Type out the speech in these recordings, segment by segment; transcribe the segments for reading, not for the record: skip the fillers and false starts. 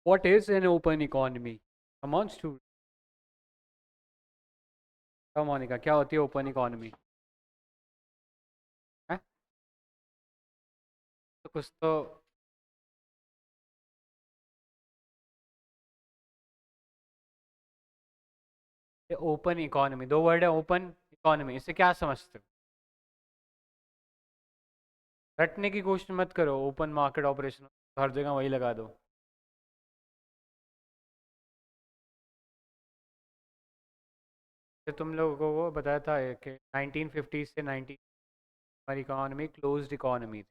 What is an open economy? Come on student, Monica, क्या होती है ओपन इकोनॉमी? है तो कुछ तो। ओपन इकोनॉमी, दो वर्ड है, ओपन इकोनॉमी, इससे क्या समझते हो? रटने की कोशिश मत करो, ओपन मार्केट ऑपरेशन हर जगह वही लगा दो। तो तुम लोगों को बताया था ये कि 1950 से 90 हमारी इकोनॉमी क्लोज्ड इकोनॉमी थी।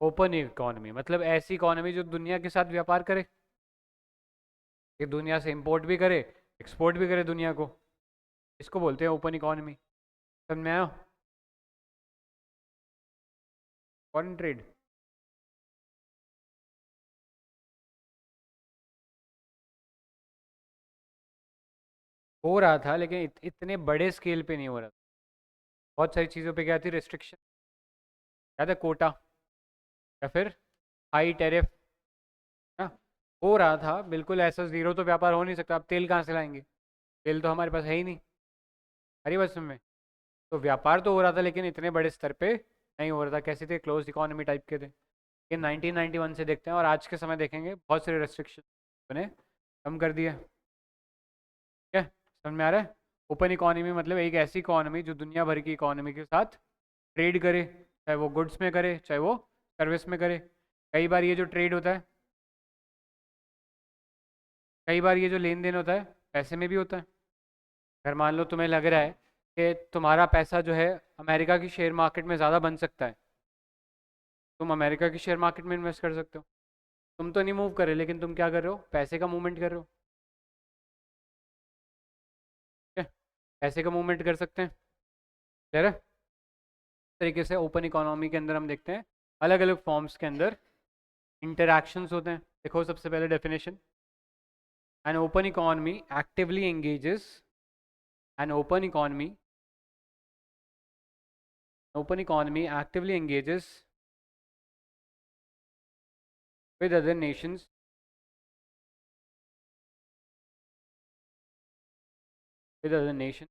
ओपन इकोनॉमी मतलब ऐसी इकोनॉमी जो दुनिया के साथ व्यापार करे, कि दुनिया से इंपोर्ट भी करे, एक्सपोर्ट भी करे दुनिया को, इसको बोलते हैं ओपन इकोनॉमी। समझ में आया? फॉरेन ट्रेड हो रहा था, लेकिन इतने बड़े स्केल पे नहीं हो रहा था। बहुत सारी चीज़ों पे क्या थी रिस्ट्रिक्शन, क्या था, कोटा, या फिर हाई टैरिफ ना। हो रहा था बिल्कुल, ऐसा जीरो तो व्यापार हो नहीं सकता। अब तेल कहाँ से लाएंगे? तेल तो हमारे पास है ही नहीं। हरी बस में तो व्यापार तो हो रहा था, लेकिन इतने बड़े स्तर पे नहीं हो रहा था। कैसे थे? क्लोज इकोनॉमी टाइप के थे। ये 1991 से देखते हैं और आज के समय देखेंगे, बहुत सारे रेस्ट्रिक्शन ने कम कर दिया। क्या समझ में आ रहा है? ओपन इकोनॉमी मतलब एक ऐसी इकोनॉमी जो दुनिया भर की इकोनॉमी के साथ ट्रेड करे, चाहे वो गुड्स में करे, चाहे वो सर्विस में करे। कई बार ये जो ट्रेड होता है, कई बार ये जो लेन देन होता है, पैसे में भी होता है। अगर मान लो तुम्हें लग रहा है कि तुम्हारा पैसा जो है अमेरिका की शेयर मार्केट में ज़्यादा बन सकता है, तुम अमेरिका की शेयर मार्केट में इन्वेस्ट कर सकते हो। तुम तो नहीं मूव कर रहे, लेकिन तुम क्या कर रहे हो? पैसे का मूवमेंट कर रहे हो। ठीक है? पैसे का मूवमेंट कर सकते हैं। क्लियर है? इस तरीके से ओपन इकोनॉमी के अंदर हम देखते हैं अलग अलग फॉर्म्स के अंदर इंटरैक्शंस होते हैं। देखो सबसे पहले definition, an open economy actively engages, an open economy actively engages with other nations, with other nations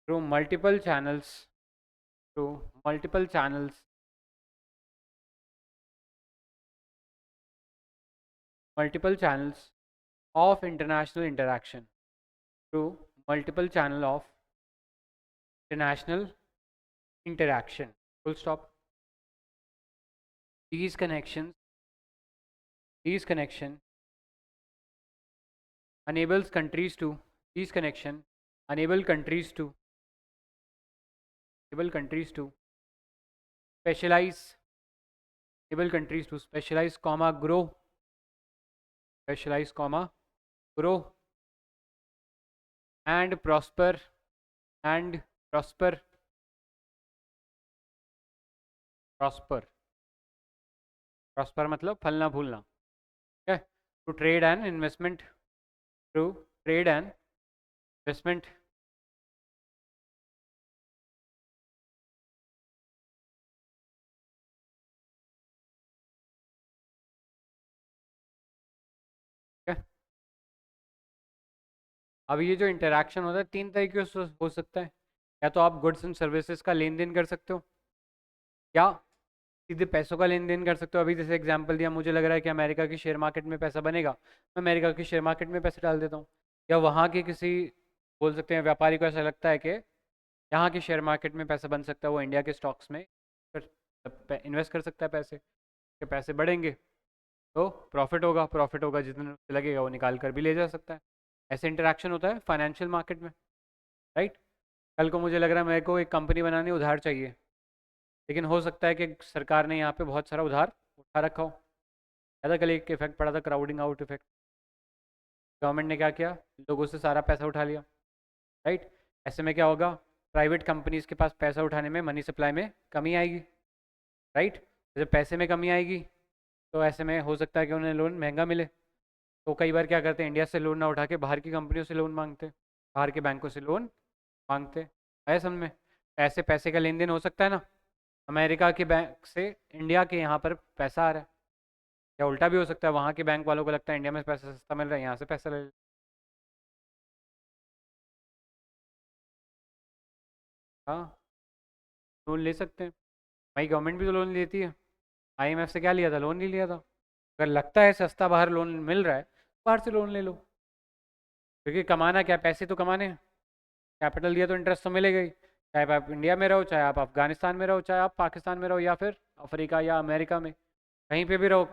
through multiple channels, through multiple channels, multiple channels of international interaction, through multiple channel of international interaction. Full stop. These connections, these connection enables countries to, these connection enable countries to, enable countries to specialize, enable countries to specialize, comma, grow, specialize, comma, grow, and prosper, and prosper, prosper, prosper मतलब फलना फूलना। ठीक है? To trade and investment, through trade and investment, ठीक है? अब ये जो इंटरेक्शन होता है तीन तरीके से हो सकता है। या तो आप गुड्स एंड सर्विसेज का लेन देन कर सकते हो, या सीधे पैसों का लेन देन कर सकते हो। अभी जैसे एग्जांपल दिया, मुझे लग रहा है कि अमेरिका की शेयर मार्केट में पैसा बनेगा, मैं अमेरिका की शेयर मार्केट में पैसे डाल देता हूँ। या वहाँ के किसी, बोल सकते हैं व्यापारी को ऐसा लगता है कि यहाँ की शेयर मार्केट में पैसा बन सकता है, वो इंडिया के स्टॉक्स में इन्वेस्ट कर सकता है पैसे, के पैसे बढ़ेंगे तो प्रॉफिट होगा, प्रॉफिट होगा जितना लगेगा वो निकाल कर भी ले जा सकता है। ऐसे इंटरेक्शन होता है फाइनेंशियल मार्केट में। राइट? कल को मुझे लग रहा है मेरे को एक कंपनी बनानी, उधार चाहिए, लेकिन हो सकता है कि सरकार ने यहाँ पे बहुत सारा उधार उठा रखा हो। ज़्यादा कल एक इफेक्ट पड़ा था, क्राउडिंग आउट इफेक्ट। गवर्नमेंट ने क्या किया? लोगों से सारा पैसा उठा लिया। राइट? ऐसे में क्या होगा? प्राइवेट कंपनीज के पास पैसा उठाने में, मनी सप्लाई में कमी आएगी। राइट? जब पैसे में कमी आएगी तो ऐसे में हो सकता है कि उन्हें लोन महंगा मिले। तो कई बार क्या करते हैं, इंडिया से लोन ना उठा के बाहर की कंपनियों से लोन मांगते हैं, बाहर के बैंकों से लोन मांगते हैं। आया समझ में? ऐसे पैसे का लेन देन हो सकता है ना, अमेरिका के बैंक से इंडिया के यहाँ पर पैसा आ रहा है, या उल्टा भी हो सकता है, वहाँ के बैंक वालों को लगता है इंडिया में पैसा सस्ता मिल रहा है, यहाँ से पैसा ले। हाँ, लोन ले सकते हैं। भाई गवर्नमेंट भी तो लोन लेती है। आईएमएफ से क्या लिया था? लोन नहीं लिया था। अगर लगता है सस्ता बाहर लोन मिल रहा है, बाहर से लोन ले लो। क्योंकि कमाना क्या है? पैसे तो कमाने हैं। कैपिटल दिया तो इंटरेस्ट तो मिलेगा ही, चाहे आप इंडिया में रहो, चाहे आप अफगानिस्तान में रहो, चाहे आप पाकिस्तान में रहो, या फिर अफ्रीका या अमेरिका में, कहीं पे भी रहो,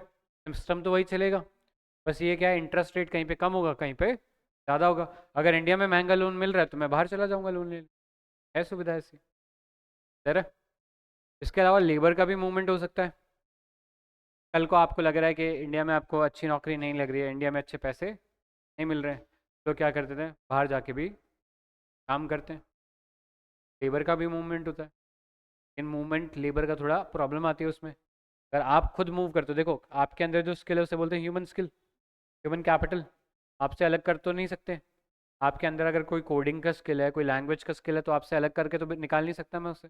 सिस्टम तो वही चलेगा। बस ये क्या है, इंटरेस्ट रेट कहीं पे कम होगा, कहीं पे ज़्यादा होगा। अगर इंडिया में महंगा लोन मिल रहा है तो मैं बाहर चला जाऊंगा लोन लेने। है सुविधा ऐसी। सर, इसके अलावा लेबर का भी मूवमेंट हो सकता है। कल को आपको लग रहा है कि इंडिया में आपको अच्छी नौकरी नहीं लग रही है, इंडिया में अच्छे पैसे नहीं मिल रहे हैं, तो क्या करते थे? बाहर जाके भी काम करते हैं। लेबर का भी मूवमेंट होता है। इन मूवमेंट लेबर का थोड़ा प्रॉब्लम आती है उसमें। अगर आप खुद मूव करते हो, देखो आपके अंदर जो स्किल है उसे बोलते हैं ह्यूमन स्किल, ह्यूमन कैपिटल। आपसे अलग कर तो नहीं सकते। आपके अंदर अगर कोई कोडिंग का स्किल है, कोई लैंग्वेज का स्किल है, तो आपसे अलग करके तो निकाल नहीं सकता मैं उसे।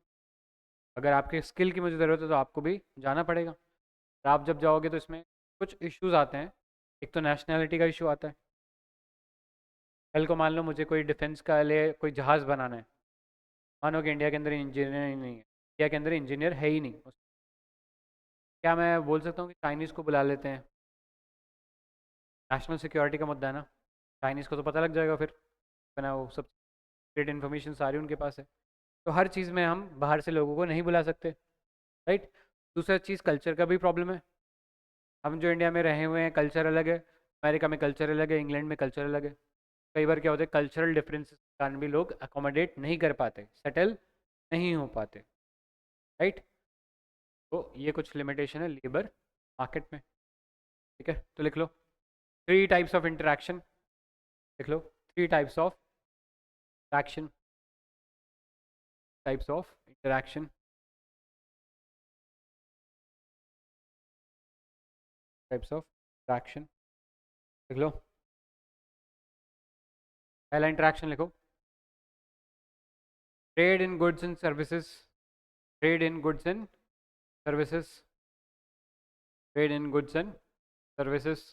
अगर आपके स्किल की मुझे ज़रूरत है तो आपको भी जाना पड़ेगा। और आप जब जाओगे तो इसमें कुछ इश्यूज आते हैं। एक तो नेशनैलिटी का इशू आता है। कल को मान लो मुझे कोई डिफेंस का लिए कोई जहाज़ बनाना है, मानो कि इंडिया के अंदर इंजीनियर ही नहीं है, इंडिया के अंदर इंजीनियर है ही नहीं, क्या मैं बोल सकता हूँ कि चाइनीज़ को बुला लेते हैं? नेशनल सिक्योरिटी का मुद्दा है ना। चाइनीज़ को तो पता लग जाएगा फिर, बना वो सब सीक्रेट इन्फॉर्मेशन सारी उनके पास है। तो हर चीज़ में हम बाहर से लोगों को नहीं बुला सकते, राइट। दूसरा चीज़, कल्चर का भी प्रॉब्लम है। हम जो इंडिया में रहे हुए हैं, कल्चर अलग है। अमेरिका में कल्चर अलग है, इंग्लैंड में कल्चर अलग है। कई बार क्या होता है, कल्चरल डिफरेंसेस के कारण भी लोग अकोमोडेट नहीं कर पाते, सेटल नहीं हो पाते, राइट। तो ये कुछ लिमिटेशन है लेबर मार्केट में। ठीक है, तो लिख लो थ्री टाइप्स ऑफ इंटरेक्शन। लिख लो three types of interaction. Types of interaction. Types of interaction. लिख लो। पहला इंटरेक्शन लिखो, trade in goods and services. Trade in goods and services. Trade in goods and services.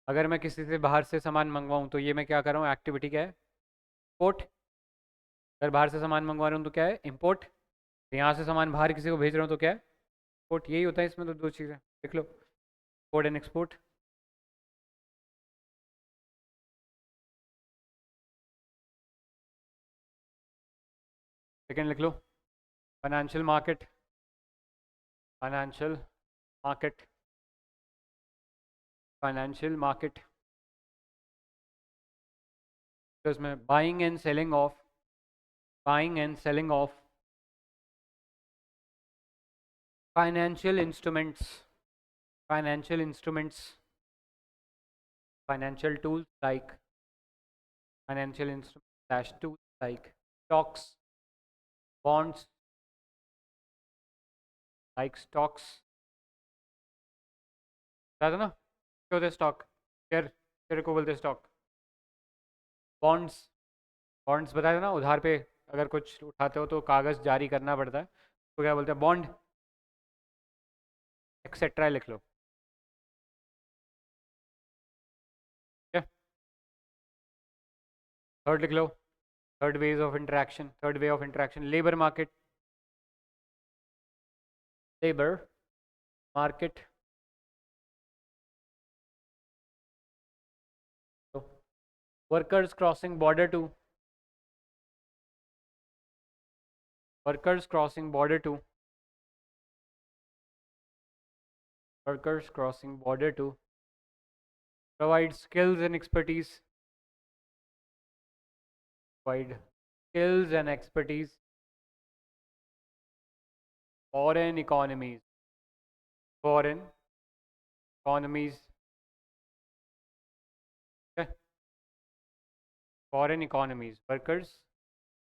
अगर मैं किसी से बाहर से सामान मंगवाऊं तो ये मैं क्या कर रहा हूँ? एक्टिविटी क्या है? इम्पोर्ट। अगर बाहर से सामान मंगवा रहा हूँ तो क्या है? इम्पोर्ट। यहाँ से सामान बाहर किसी को भेज रहा हूँ तो क्या है? एक्सपोर्ट। यही होता है इसमें तो दो चीज़ें। लिख लो, इम्पोर्ट एंड एक्सपोर्ट। सेकेंड लिख लो, financial market. Financial market. Financial market. तो इसमें buying and selling of, buying and selling of financial instruments. Financial instruments. Financial tools like, financial instrument tools like stocks, bonds, like stocks. बता दो ना क्या होता है स्टॉक? शेयर, शेयर को बोलते हैं स्टॉक। बॉन्ड्स, बॉन्ड्स बताया था ना, उधार पे अगर कुछ उठाते हो तो कागज़ जारी करना पड़ता है, तो क्या बोलते हैं? बॉन्ड, एक्सेट्रा लिख लो। ठीक है, थर्ड लिख लो, third ways of interaction, third way of interaction, labour market. Labour market. Workers crossing border to, workers crossing border to, workers crossing border to provide skills and expertise, provide skills and expertise foreign economies, foreign economies. Foreign economies, workers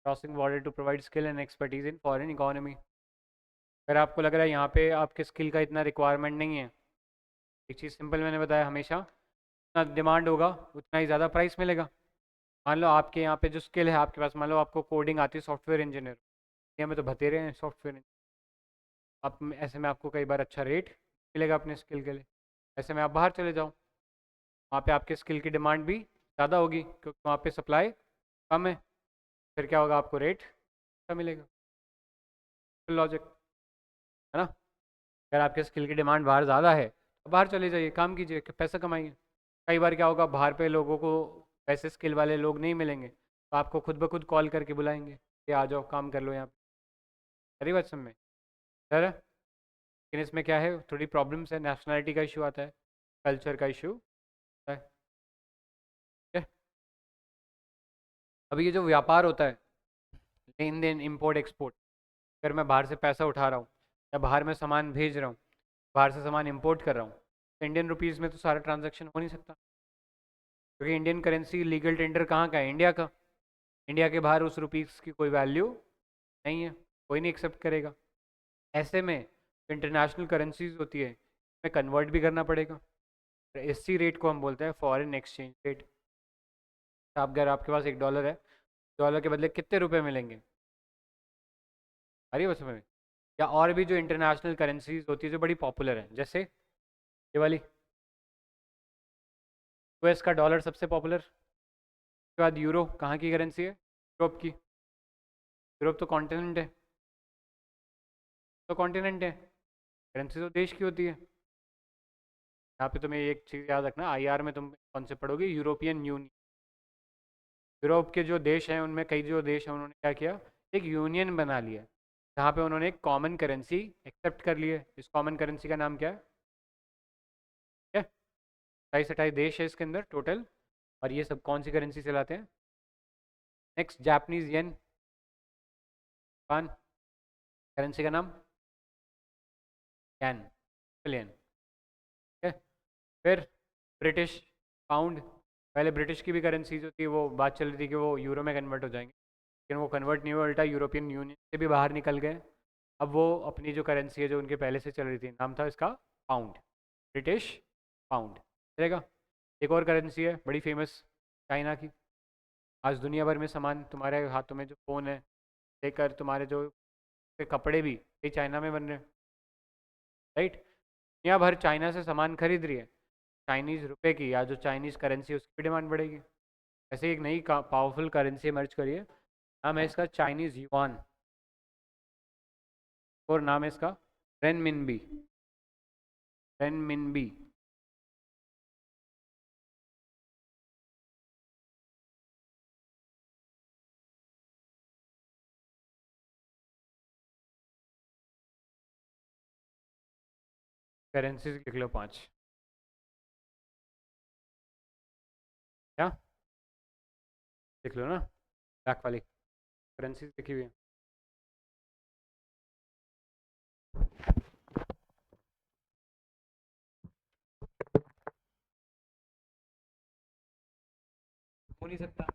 crossing border to provide skill and expertise in foreign economy. अगर आपको लग रहा है यहाँ पे आपके skill का इतना रिक्वायरमेंट नहीं है, एक चीज़ सिंपल मैंने बताया, हमेशा जितना डिमांड होगा उतना ही ज़्यादा प्राइस मिलेगा। मान लो आपके यहाँ पे जो स्किल है आपके पास, मान लो आपको कोडिंग आती है, सॉफ्टवेयर इंजीनियर, ये में तो बतेरे हैं सॉफ्टवेयर। आप ऐसे में आपको कई बार अच्छा रेट मिलेगा अपने स्किल के लिए। ऐसे में आप बाहर चले जाओ, वहाँ पे आपके स्किल की डिमांड भी ज़्यादा होगी क्योंकि वहाँ पे सप्लाई कम है। फिर क्या होगा, आपको रेट अच्छा मिलेगा। लॉजिक है ना। अगर आपके स्किल की डिमांड बाहर ज़्यादा है तो बाहर चले जाइए, काम कीजिए, पैसा कमाइए। कई बार क्या होगा, बाहर पे लोगों को वैसे स्किल वाले लोग नहीं मिलेंगे तो आपको खुद ब खुद कॉल करके बुलाएंगे कि आ जाओ काम कर लो यहाँ पे। सारी बात समझ में सर। लेकिन इसमें क्या है, थोड़ी प्रॉब्लम्स है, नेशनैलिटी का इशू आता है, कल्चर का इशू है। ठीक है? अभी ये जो व्यापार होता है, लेन देन, इम्पोर्ट एक्सपोर्ट, अगर मैं बाहर से पैसा उठा रहा हूँ या बाहर में सामान भेज रहा हूँ, बाहर से सामान इंपोर्ट कर रहा हूँ, तो इंडियन रुपीज़ में तो सारा ट्रांजैक्शन हो नहीं सकता क्योंकि इंडियन करेंसी लीगल टेंडर कहाँ का है, इंडिया का। इंडिया के बाहर उस रुपीज़ की कोई वैल्यू नहीं है, कोई नहीं एक्सेप्ट करेगा। ऐसे में इंटरनेशनल करेंसीज होती है, में कन्वर्ट भी करना पड़ेगा। इसी रेट को हम बोलते हैं फॉरेन एक्सचेंज रेट। आप अगर आपके पास $1 है, डॉलर के बदले कितने रुपए मिलेंगे, अरे बस में। या और भी जो इंटरनेशनल करेंसीज होती है जो बड़ी पॉपुलर है, जैसे ये वाली यूएस का डॉलर सबसे पॉपुलर। उसके बाद यूरो कहाँ की करेंसी है, यूरोप की। यूरोप तो कॉन्टिनेंट है, तो कॉन्टिनेंट है, करेंसी तो देश की होती है। यहाँ पे तुम्हें एक चीज़ याद रखना, आईआर में तुम कौन से पढ़ोगे, यूरोपियन यूनियन। यूरोप के जो देश हैं उनमें कई जो देश हैं उन्होंने क्या किया, एक यूनियन बना लिया जहाँ पे उन्होंने एक कॉमन करेंसी एक्सेप्ट कर ली है। इस कॉमन करेंसी का नाम क्या है, ठीक है? 27-28 देश है इसके अंदर टोटल, और ये सब कौन सी करेंसी चलाते हैं। Next, Japanese yen, Japan, currency का नाम येन, येन। ठीक है? फिर ब्रिटिश पाउंड, पहले ब्रिटिश की भी करेंसी जो थी वो बात चल रही थी कि वो यूरो में कन्वर्ट हो जाएंगे, लेकिन वो कन्वर्ट नहीं हुआ, उल्टा यूरोपियन यूनियन से भी बाहर निकल गए। अब वो अपनी जो करेंसी है जो उनके पहले से चल रही थी, नाम था इसका पाउंड, ब्रिटिश पाउंड चलेगा। एक और करेंसी है बड़ी फेमस, चाइना की। आज दुनिया भर में सामान, तुम्हारे हाथों में जो फ़ोन है लेकर तुम्हारे जो कपड़े भी ये चाइना में बन रहे हैं, राइट। दुनिया भर चाइना से सामान खरीद रही है, चाइनीज़ रुपए की या जो चाइनीज़ करेंसी उसकी भी डिमांड बढ़ेगी। ऐसे एक नई पावरफुल करेंसी इमर्ज करिए, नाम है इसका चाइनीज़ युआन, और नाम है इसका रेनमिनबी, रेनमिनबी। करेंसीज लिख लो 5, क्या लिख लो ना, ब्लैक वाली करेंसीज लिखी हुई है। हो नहीं सकता।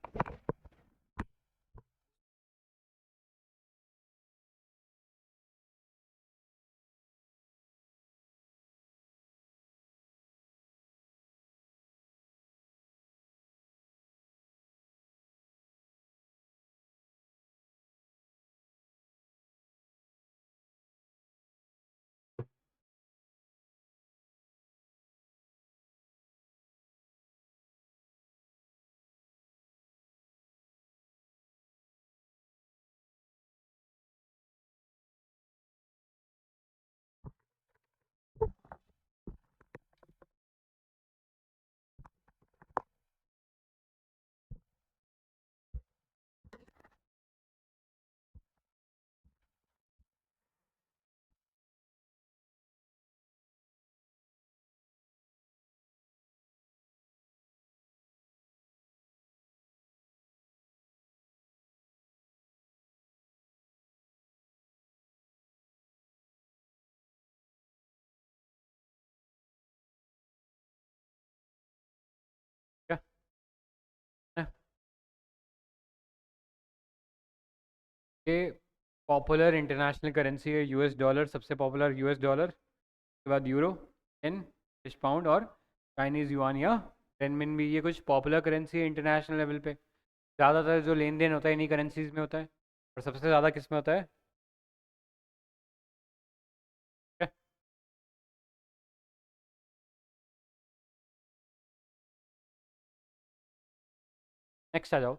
क्या है? ये पॉपुलर इंटरनेशनल करेंसी है, यूएस डॉलर सबसे पॉपुलर, यूएस डॉलर के बाद यूरो, येन, ब्रिटिश पाउंड और चाइनीज़ युआन या रेनमिन भी। ये कुछ पॉपुलर करेंसी है इंटरनेशनल लेवल पे। ज़्यादातर जो लेन देन होता है इन्हीं करेंसीज में होता है, और सबसे ज़्यादा किस में होता है, नेक्स्ट आ जाओ,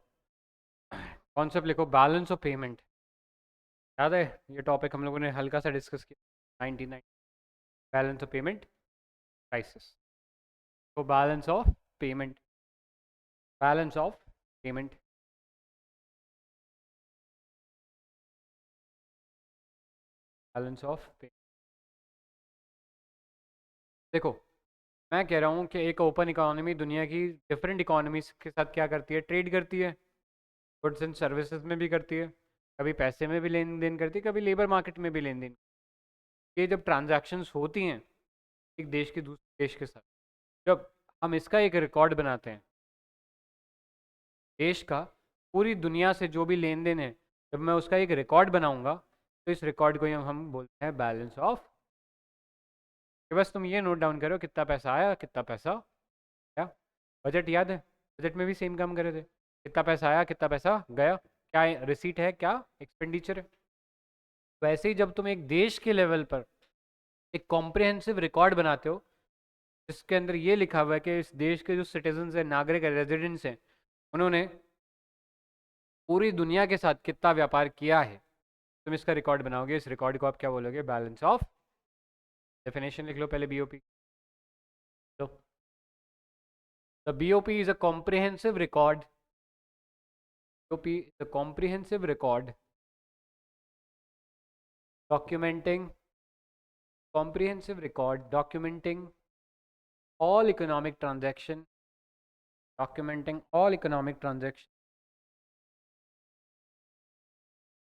कॉन्सेप्ट लिखो बैलेंस ऑफ पेमेंट। याद है ये टॉपिक हम लोगों ने हल्का सा डिस्कस किया 99, बैलेंस ऑफ पेमेंट क्राइसिस। तो balance of payment, balance of payment, balance of payment. देखो मैं कह रहा हूँ कि एक ओपन इकोनॉमी दुनिया की डिफरेंट इकोनॉमीज के साथ क्या करती है, ट्रेड करती है, गुड्स एंड सर्विसेज में भी करती है, कभी पैसे में भी लेन देन करती है, कभी लेबर मार्केट में भी लेन देन। ये जब ट्रांजैक्शंस होती हैं एक देश की दूसरे देश के साथ, जब हम इसका एक रिकॉर्ड बनाते हैं देश का, पूरी दुनिया से जो भी लेन देन है, जब मैं उसका एक रिकॉर्ड बनाऊंगा तो इस रिकॉर्ड को ही हम बोलते हैं बैलेंस ऑफ। कि बस तुम ये नोट डाउन करो कितना पैसा आया कितना पैसा गया। बजट याद है, बजट में भी सेम काम करे थे, कितना पैसा आया कितना पैसा गया, क्या रिसीट है क्या एक्सपेंडिचर है। वैसे ही जब तुम एक देश के लेवल पर एक कॉम्प्रिहेंसिव रिकॉर्ड बनाते हो जिसके अंदर ये लिखा हुआ है कि इस देश के जो सिटीजन है, नागरिक है, रेजिडेंट्स हैं, उन्होंने पूरी दुनिया के साथ कितना व्यापार किया है, तुम इसका रिकॉर्ड बनाओगे। इस रिकॉर्ड को आप क्या बोलोगे, बैलेंस ऑफ। डेफिनेशन लिख लो पहले BOP. Low, the BOP is a comprehensive record, BOP is a comprehensive record documenting, comprehensive record documenting all economic transaction, documenting all economic transaction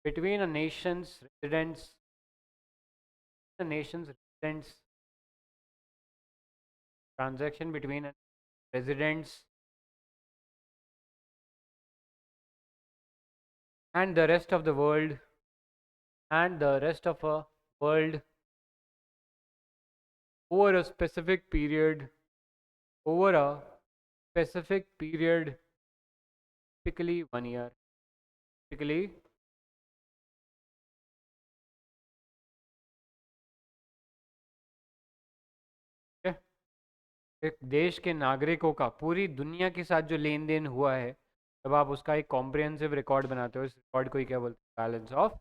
between a nation's residents, the nation's residents, transaction between residents and the rest of the world, and the rest of a world over a specific period, over a specific period, typically 1 year, typically एक देश के नागरिकों का पूरी दुनिया के साथ जो लेन देन हुआ है, तब आप उसका एक कॉम्प्रिहेंसिव रिकॉर्ड बनाते हो। इस रिकॉर्ड को ही क्या बोलते हैं, बैलेंस ऑफ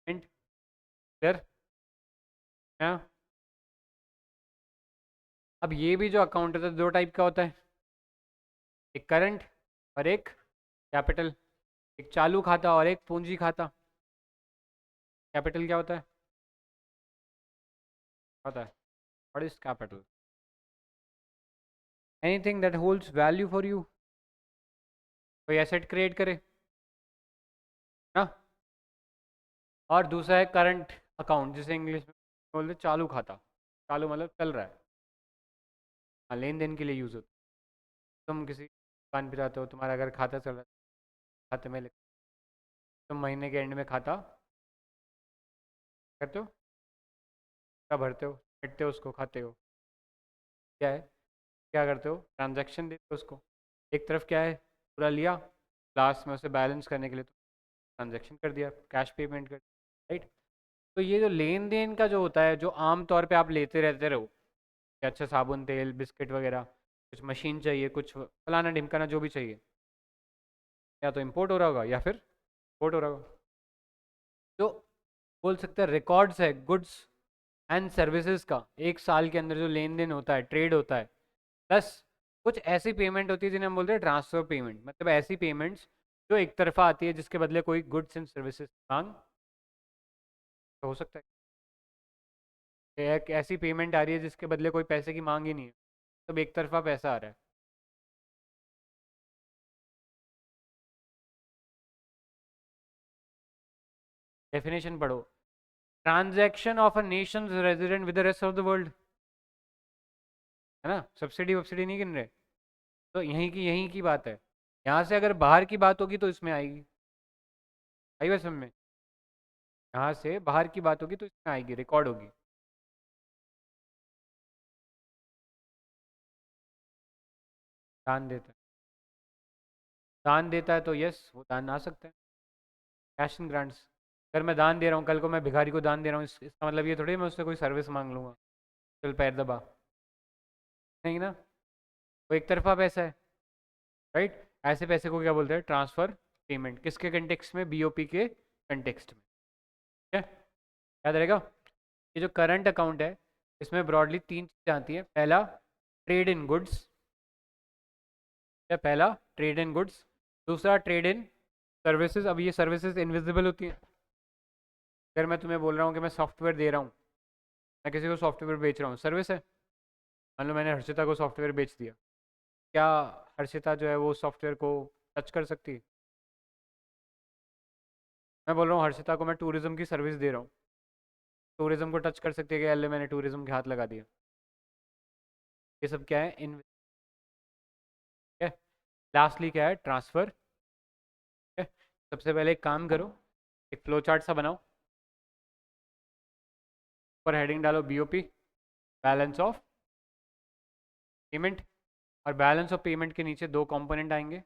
पेमेंट। क्लियर? हाँ। अब ये भी जो अकाउंट होता है दो टाइप का होता है, एक करंट और एक कैपिटल, एक चालू खाता और एक पूंजी खाता। कैपिटल क्या होता है, होता है what is capital, anything that holds value for you, कोई एसेट क्रिएट करे ना। और दूसरा है करंट अकाउंट, जिसे इंग्लिश में बोलते हैं चालू खाता। चालू मतलब चल रहा है, हाँ लेन देन के लिए यूज़ होता है। तुम किसी दुकान पे जाते हो, तुम्हारा अगर खाता चल रहा है, खाते में तुम महीने के एंड में खाता करते हो, क्या भरते हो, बैठते हो उसको खाते हो, क्या है, क्या करते हो, ट्रांजैक्शन देते हो उसको। एक तरफ क्या है, पूरा लिया, लास्ट में उसे बैलेंस करने के लिए तो ट्रांजैक्शन कर दिया, कैश पेमेंट कर, राइट। तो ये जो लेन देन का जो होता है, जो आम तौर पे आप लेते रहते रहो कि अच्छा साबुन तेल बिस्किट वगैरह, कुछ मशीन चाहिए, कुछ फलाना ढिमकाना जो भी चाहिए, या तो इम्पोर्ट हो रहा होगा या फिर एक्सपोर्ट हो रहा होगा। जो बोल सकते हैं रिकॉर्ड्स है गुड्स एंड सर्विसेज का, एक साल के अंदर जो लेन देन होता है, ट्रेड होता है, प्लस कुछ ऐसी पेमेंट होती है जिन्हें हम बोलते हैं ट्रांसफर पेमेंट, मतलब ऐसी पेमेंट्स जो एक तरफा आती है जिसके बदले कोई गुड्स एंड सर्विसेज मांग, तो हो सकता है एक ऐसी पेमेंट आ रही है जिसके बदले कोई पैसे की मांग ही नहीं है, तब एक तरफा पैसा आ रहा है। डेफिनेशन पढ़ो, transaction of a nation resident with the rest of the world, है ना, सब्सिडी वब्सिडी नहीं गिन रहे, तो यहीं की बात है। यहाँ से अगर बाहर की बात होगी तो इसमें आएगी, आई बात समझ में, यहाँ से बाहर की बात होगी तो इसमें आएगी, रिकॉर्ड होगी। दान देता है, दान देता है तो यस वो दान आ सकता है, कैश एंड ग्रांट्स। अगर मैं दान दे रहा हूँ, कल को मैं भिखारी को दान दे रहा हूँ, इसका मतलब ये थोड़ी मैं उससे कोई सर्विस मांग लूँगा, चल पैर दबा, नहीं ना, वो एक तरफा पैसा है, राइट। ऐसे पैसे को क्या बोलते हैं? Transfer payment. किसके कंटेक्स्ट में? बीओपी के कंटेक्स्ट में। ठीक है, याद रहेगा। ये जो करंट अकाउंट है इसमें ब्रॉडली तीन चीज़ें आती हैं। पहला ट्रेड इन गुड्स, या पहला ट्रेड इन गुड्स, दूसरा ट्रेड इन सर्विसेज। अब ये सर्विसेज इनविजिबल होती हैं। अगर मैं तुम्हें बोल रहा हूँ कि मैं सॉफ्टवेयर दे रहा हूँ, मैं किसी को सॉफ्टवेयर बेच रहा हूँ, सर्विस है। मान लो मैंने हर्षिता को सॉफ्टवेयर बेच दिया, क्या हर्षिता जो है वो सॉफ्टवेयर को टच कर सकती है? मैं बोल रहा हूँ हर्षिता को मैं टूरिज्म की सर्विस दे रहा हूँ, टूरिज्म को टच कर सकती है कि अल्ले मैंने टूरिज्म के हाथ लगा दिया? ये सब क्या है? इन है। लास्टली क्या है? ट्रांसफर है। सबसे पहले एक काम करो, एक फ्लो चार्ट सा बनाओ, ऊपर हेडिंग डालो बीओपी, बैलेंस ऑफ पेमेंट, और बैलेंस ऑफ पेमेंट के नीचे दो कंपोनेंट आएंगे,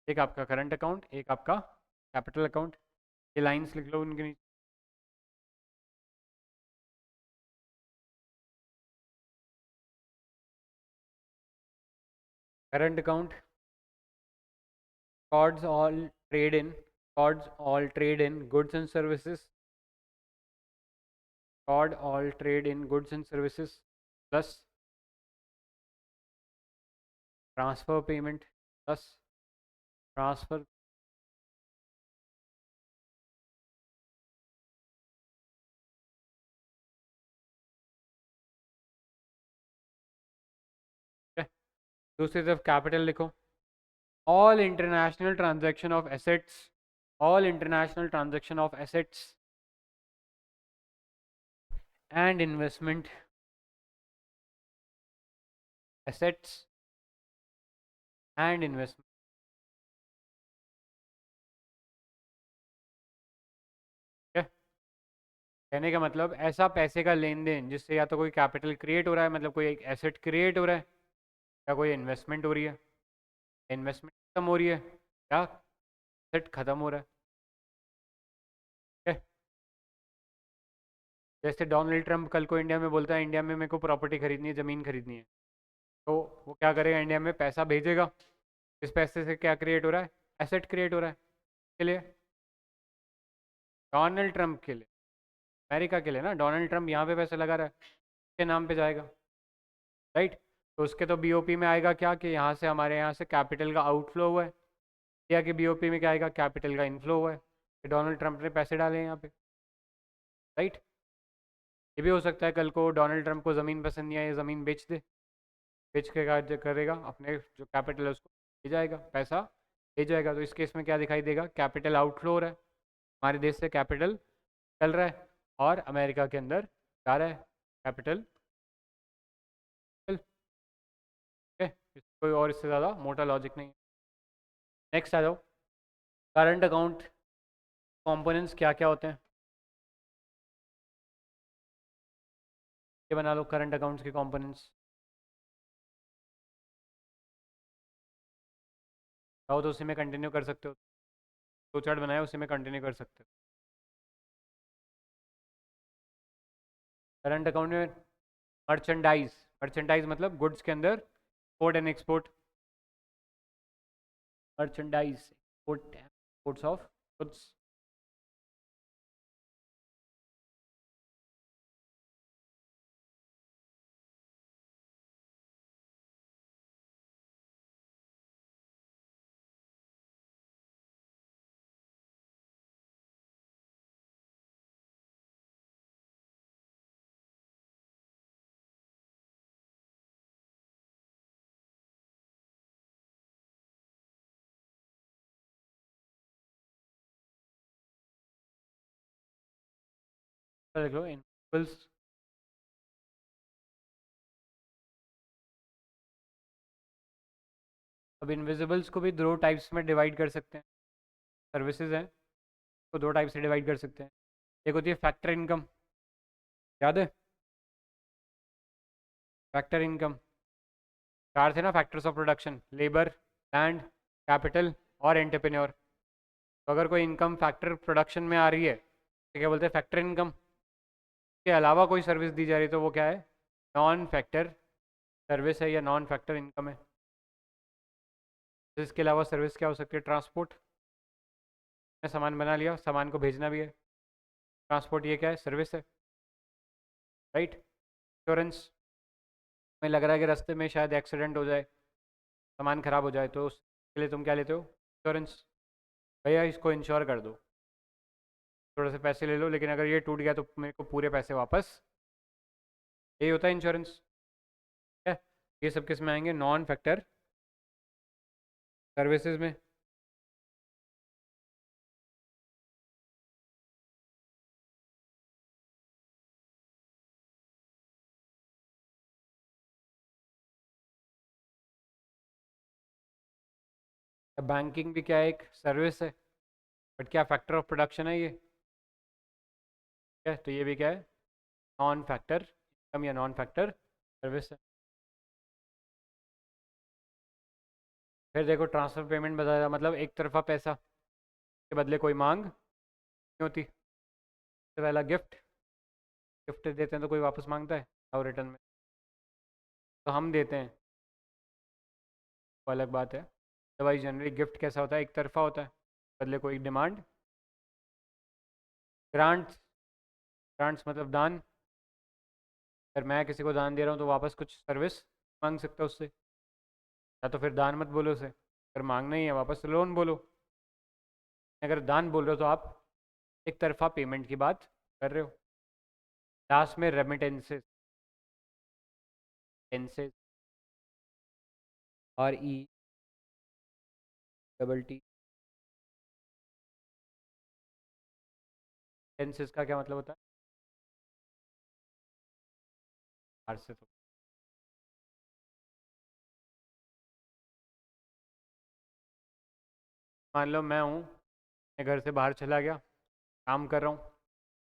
एक आपका करंट अकाउंट, एक आपका कैपिटल अकाउंट। ये लाइंस लिख लो उनके नीचे। Current account, records all trade in, records all trade in goods and services, record all trade in goods and services, plus transfer payment, plus transfer. दूसरी तरफ कैपिटल लिखो, all international transaction of assets, all international transaction of assets and investment, assets and investment। ठीक है, कहने का मतलब ऐसा पैसे का लेन देन जिससे या तो कोई कैपिटल क्रिएट हो रहा है, मतलब कोई एक एसेट क्रिएट हो रहा है, या कोई इन्वेस्टमेंट हो रही है, इन्वेस्टमेंट खत्म हो रही है, या एसेट खत्म हो रहा है। ठीक है, जैसे डोनाल्ड ट्रंप कल को इंडिया में बोलता है इंडिया में मेरे को प्रॉपर्टी खरीदनी है, ज़मीन खरीदनी है, तो वो क्या करेगा? इंडिया में पैसा भेजेगा। इस पैसे से क्या क्रिएट हो रहा है? एसेट क्रिएट हो रहा है। के लिए? डोनाल्ड ट्रंप के लिए, अमेरिका के लिए ना। डोनाल्ड ट्रंप यहाँ पे पैसे लगा रहा है, उसके नाम पे जाएगा, राइट। तो उसके तो बीओपी में आएगा क्या कि यहाँ से, हमारे यहाँ से कैपिटल का आउटफ्लो हुआ है, या कि बीओपी में क्या आएगा? कैपिटल का इनफ्लो हुआ है कि डोनाल्ड ट्रंप ने पैसे डाले हैं यहाँ पे, राइट। ये भी हो सकता है कल को डोनाल्ड ट्रंप को ज़मीन पसंद नहीं आए, ज़मीन बेच दे, बेच के क्या करेगा? अपने जो कैपिटल है उसको ले जाएगा, पैसा ले जाएगा। तो इस केस में क्या दिखाई देगा? कैपिटल आउटफ्लो हो रहा है, हमारे देश से कैपिटल चल रहा है, और अमेरिका के अंदर जा रहा है कैपिटल। ठीक है, कोई और इससे ज़्यादा मोटा लॉजिक नहीं। नेक्स्ट आ जाओ, करंट अकाउंट कंपोनेंट्स क्या क्या होते हैं? ये बना लो करंट अकाउंट्स के कंपोनेंट्स। चाहो तो उसी में कंटिन्यू कर सकते हो, दो चार्ट बनाया उसी में कंटिन्यू कर सकते हो। करंट अकाउंट में मर्चेंडाइज, मर्चेंडाइज मतलब गुड्स के अंदर import and export, merchandise import exports of goods. देख लो इनविजिबल्स, अब इनविजिबल्स को भी दो टाइप्स में डिवाइड कर सकते हैं, सर्विसेज हैं तो दो टाइप से डिवाइड कर सकते हैं। एक होती है फैक्टर इनकम, याद है? फैक्टर इनकम, चार थे ना factors of production: labour, land, capital और एंटरप्रेन्योर। तो अगर कोई इनकम फैक्टर प्रोडक्शन में आ रही है तो क्या बोलते हैं? Factor income. के अलावा कोई सर्विस दी जा रही है तो वो क्या है? नॉन फैक्टर सर्विस है या नॉन फैक्टर इनकम है। तो इसके अलावा सर्विस क्या हो सकती है? ट्रांसपोर्ट, मैं सामान बना लिया, सामान को भेजना भी है, ट्रांसपोर्ट ये क्या है? सर्विस है, राइट। इंश्योरेंस, हमें लग रहा है कि रास्ते में शायद एक्सीडेंट हो जाए, सामान ख़राब हो जाए, तो उसके लिए तुम क्या लेते हो? इंश्योरेंस। भैया इसको इंश्योर कर दो, थोड़े से पैसे ले लो, लेकिन अगर ये टूट गया तो मेरे को पूरे पैसे वापस। यही होता है इंश्योरेंस, है। ये सब किस में आएंगे? नॉन फैक्टर सर्विसेज में। बैंकिंग भी क्या है? एक सर्विस है, बट क्या फैक्टर ऑफ प्रोडक्शन है ये? क्या है? तो ये भी क्या है? नॉन फैक्टर इनकम या नॉन फैक्टर सर्विस है। फिर देखो, ट्रांसफर पेमेंट बताया, मतलब एक तरफा पैसा के बदले कोई मांग नहीं होती। सबसे पहला गिफ्ट, गिफ्ट देते हैं तो कोई वापस मांगता है और रिटर्न में? तो हम देते हैं, वो अलग बात है। अदरवाइज जनरली गिफ्ट कैसा होता है? एक तरफा होता है, बदले कोई डिमांड। ग्रांट्स, ग्रांट्स मतलब दान। अगर मैं किसी को दान दे रहा हूँ तो वापस कुछ सर्विस मांग सकता हूँ उससे, या तो फिर दान मत बोलो उसे, अगर मांगना ही है वापस तो लोन बोलो। अगर दान बोल रहे हो तो आप एक तरफा पेमेंट की बात कर रहे हो। लास्ट में रेमिटेंसेस, टेंसेस, RETT। टेंसेस का क्या मतलब होता है? बाहर से तो मान लो मैं हूँ, मैं घर से बाहर चला गया, काम कर रहा हूँ,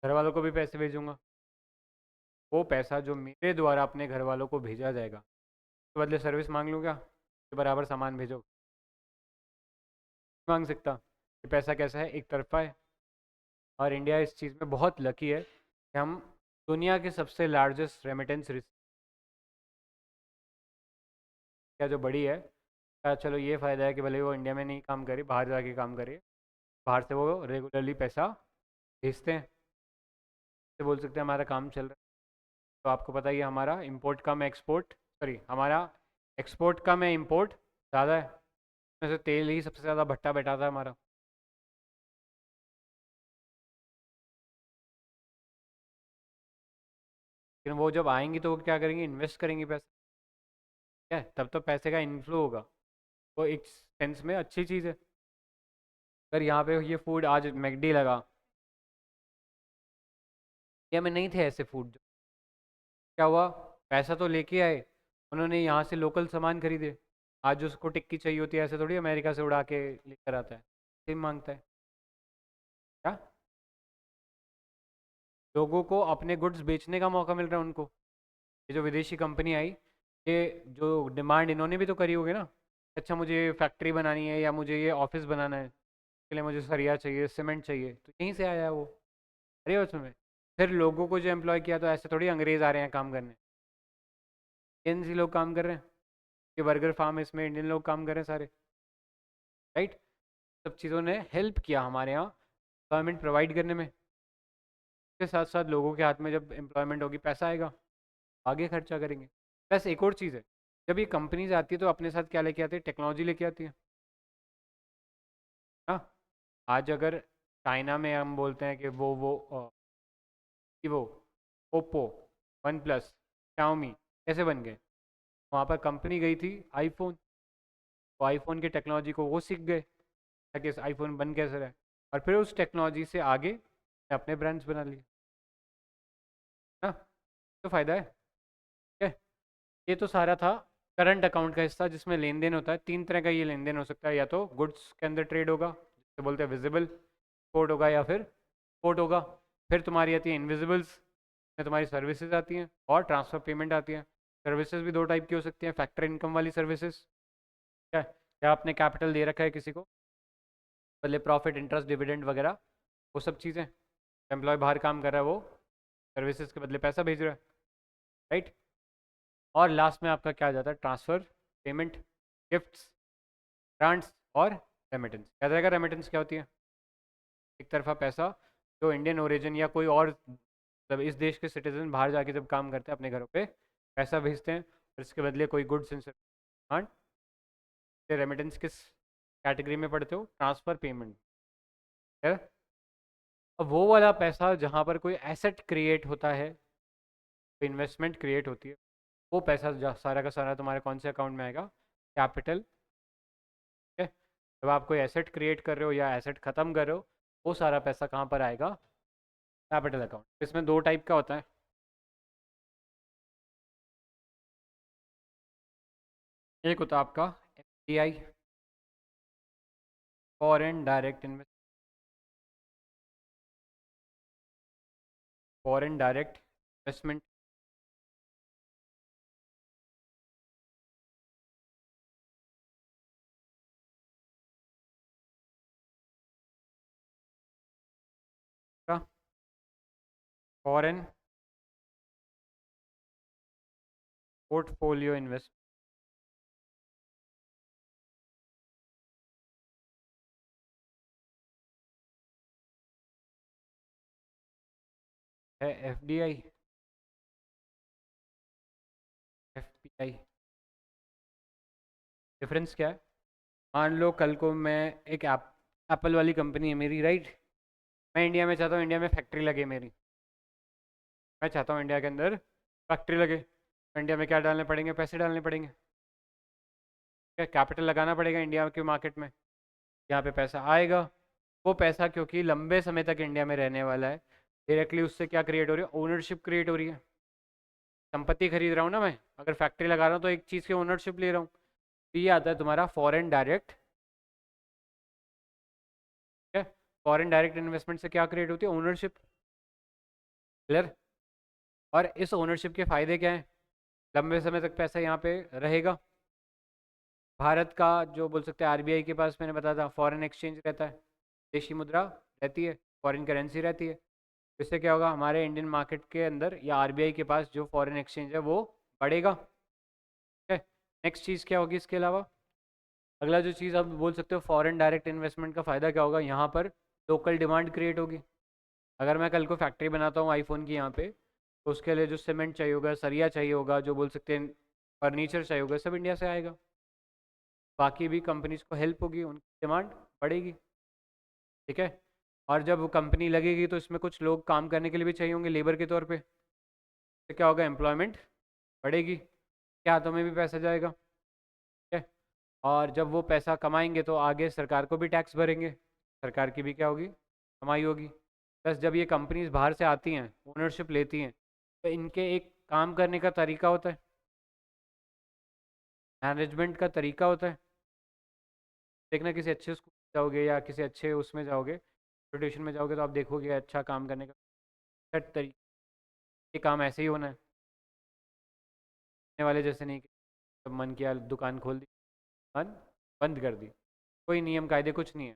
घर वालों को भी पैसे भेजूंगा, वो पैसा जो मेरे द्वारा अपने घर वालों को भेजा जाएगा, तो बदले सर्विस मांग लूँ क्या कि बराबर सामान भेजो? नहीं मांग सकता। ये पैसा कैसा है? एक तरफा है। और इंडिया इस चीज़ में बहुत लकी है कि हम दुनिया के सबसे लार्जेस्ट रेमिटेंस क्या जो बड़ी है, चलो ये फ़ायदा है कि भले वो इंडिया में नहीं काम करे, बाहर जाके काम करे, बाहर से वो रेगुलरली पैसा भेजते हैं, से बोल सकते हैं हमारा काम चल रहा है। तो आपको पता ही है, हमारा इंपोर्ट कम है, एक्सपोर्ट, सॉरी, हमारा एक्सपोर्ट कम है, इंपोर्ट ज़्यादा है। वैसे तेल ही सबसे ज़्यादा भट्टा बैठा था हमारा। लेकिन वो जब आएंगी तो वो क्या करेंगे? इन्वेस्ट करेंगे पैसा, क्या है? तब तो पैसे का इन्फ्लो होगा, वो एक सेंस में अच्छी चीज़ है। अगर यहाँ पे ये फूड आज मैकडी लगा, या में नहीं थे ऐसे फूड, क्या हुआ? पैसा तो लेके आए, उन्होंने यहाँ से लोकल सामान खरीदे। आज उसको टिक्की चाहिए होती है, ऐसे थोड़ी अमेरिका से उड़ा के लेकर आता है, सेम मांगता है क्या? लोगों को अपने गुड्स बेचने का मौका मिल रहा है उनको। ये जो विदेशी कंपनी आई, ये जो डिमांड इन्होंने भी तो करी होगी ना, अच्छा मुझे ये फैक्ट्री बनानी है या मुझे ये ऑफिस बनाना है, इसके लिए मुझे सरिया चाहिए, सीमेंट चाहिए, तो यहीं से आया है वो। अरे उसमें फिर लोगों को जो एम्प्लॉय किया, तो ऐसे थोड़ी अंग्रेज आ रहे हैं काम करने, इंडियन ही लोग काम कर रहे हैं। ये बर्गर फार्म, इसमें इंडियन लोग काम कर रहे हैं सारे, राइट। सब चीज़ों ने हेल्प किया हमारे यहाँ एम्प्लॉयमेंट प्रोवाइड करने में। उसके साथ साथ लोगों के हाथ में जब एम्प्लॉयमेंट होगी, पैसा आएगा, आगे खर्चा करेंगे। प्लस एक और चीज़ है, जब ये कंपनीज आती है तो अपने साथ क्या लेके आती है? टेक्नोलॉजी लेके आती है। हाँ, आज अगर चाइना में हम बोलते हैं कि वो ओप्पो, वन प्लस, शाओमी कैसे बन गए? वहाँ पर कंपनी गई थी आईफोन, तो आईफोन की टेक्नोलॉजी को वो सीख गए ताकि आईफोन बन कैसे रहे, और फिर उस टेक्नोलॉजी से आगे अपने ब्रांड्स बना लिए ना। तो फ़ायदा है, ठीक है। ये तो सारा था करंट अकाउंट का हिस्सा, जिसमें लेन देन होता है। तीन तरह का ये लेन देन हो सकता है, या तो गुड्स के अंदर ट्रेड होगा, जिसे बोलते हैं विजिबल पोर्ट होगा, या फिर पोर्ट होगा। फिर तुम्हारी आती है इनविजिबल्स, में तुम्हारी सर्विसेज आती हैं और ट्रांसफर पेमेंट आती है। सर्विसेज भी दो टाइप की हो सकती हैं, फैक्टर इनकम वाली सर्विसेज, क्या है? क्या आपने कैपिटल दे रखा है किसी को, पहले प्रॉफिट, इंटरेस्ट, डिविडेंड वगैरह, वो सब चीज़ें। एम्प्लॉय बाहर काम कर रहा है, वो सर्विसेज के बदले पैसा भेज रहा है, राइट। और लास्ट में आपका क्या आ जाता है? ट्रांसफ़र पेमेंट, गिफ्ट्स, ग्रांट्स और रेमिटेंस। याद रहेगा रेमिटेंस क्या होती है? एक तरफा पैसा जो इंडियन ओरिजिन या कोई और मतलब इस देश के सिटीजन बाहर जाके जब काम करते हैं अपने घरों पे पैसा भेजते हैं और इसके बदले कोई गुड्स एंड डिमांड। रेमिटेंस किस कैटेगरी में पढ़ते हो? ट्रांसफ़र पेमेंट है। अब वो वाला पैसा जहाँ पर कोई एसेट क्रिएट होता है, इन्वेस्टमेंट क्रिएट होती है, वो पैसा सारा का सारा तुम्हारे कौन से अकाउंट में आएगा? कैपिटल। ठीक है, जब आप कोई एसेट क्रिएट कर रहे हो या एसेट ख़त्म कर रहे हो, वो सारा पैसा कहाँ पर आएगा? Capital account. इसमें दो टाइप का होता है। एक होता है आपका FDI, foreign direct foreign direct investment का, फॉरेन पोर्टफोलियो इन्वेस्ट है। एफडीआई, एफपीआई, डिफरेंस क्या है? मान लो कल को मैं एक एप्पल वाली कंपनी है मेरी, राइट? मैं इंडिया में चाहता हूँ इंडिया में फैक्ट्री लगे मेरी। मैं चाहता हूँ इंडिया के अंदर फैक्ट्री लगे, तो इंडिया में क्या डालने पड़ेंगे? पैसे डालने पड़ेंगे। क्या कैपिटल लगाना पड़ेगा इंडिया के मार्केट में, यहाँ पे पैसा आएगा। वो पैसा क्योंकि लंबे समय तक इंडिया में रहने वाला है, डायरेक्टली उससे क्या क्रिएट हो रही है? ओनरशिप क्रिएट हो रही है। संपत्ति खरीद रहा हूँ ना मैं, अगर फैक्ट्री लगा रहा हूँ तो एक चीज़ की ओनरशिप ले रहा हूँ। तो ये आता है तुम्हारा फॉरेन डायरेक्ट। है, फॉरेन डायरेक्ट इन्वेस्टमेंट से क्या क्रिएट होती है? ओनरशिप। क्लियर? और इस ओनरशिप के फ़ायदे क्या हैं? लंबे समय तक पैसा यहाँ पे रहेगा। भारत का जो बोल सकते हैं आरबीआई के पास, मैंने बताया था, फॉरेन एक्सचेंज रहता है, देशी मुद्रा रहती है, फॉरेन करेंसी रहती है। इससे क्या होगा? हमारे इंडियन मार्केट के अंदर या आरबीआई के पास जो फॉरेन एक्सचेंज है वो बढ़ेगा। ठीक है, नेक्स्ट चीज़ क्या होगी इसके अलावा? अगला जो चीज़ आप बोल सकते हो फॉरेन डायरेक्ट इन्वेस्टमेंट का फ़ायदा क्या होगा? यहाँ पर लोकल डिमांड क्रिएट होगी। अगर मैं कल को फैक्ट्री बनाता हूँ आईफोन की यहाँ पे, तो उसके लिए जो सीमेंट चाहिए होगा, सरिया चाहिए होगा, जो बोल सकते हैं फर्नीचर चाहिए होगा, सब इंडिया से आएगा। बाकी भी कंपनीज को हेल्प होगी, उनकी डिमांड बढ़ेगी। ठीक है, और जब कंपनी लगेगी तो इसमें कुछ लोग काम करने के लिए भी चाहिए होंगे लेबर के तौर पे। तो क्या होगा? एम्प्लॉयमेंट बढ़ेगी, क्या हाथों में भी पैसा जाएगा। ठीक है, और जब वो पैसा कमाएंगे तो आगे सरकार को भी टैक्स भरेंगे, सरकार की भी क्या होगी? कमाई होगी। प्लस जब ये कंपनीज बाहर से आती हैं, ओनरशिप लेती हैं, तो इनके एक काम करने का तरीका होता है, मैनेजमेंट का तरीका होता है। देखना किसी अच्छे स्कूल जाओगे या किसी अच्छे उसमें जाओगे, इंस्टीट्यूशन में जाओगे, तो आप देखोगे अच्छा काम करने का सेट तरीके। ये काम ऐसे ही होना है, करने वाले जैसे नहीं कि जब मन किया दुकान खोल दी, दुकान बंद कर दी। कोई नियम कायदे कुछ नहीं है।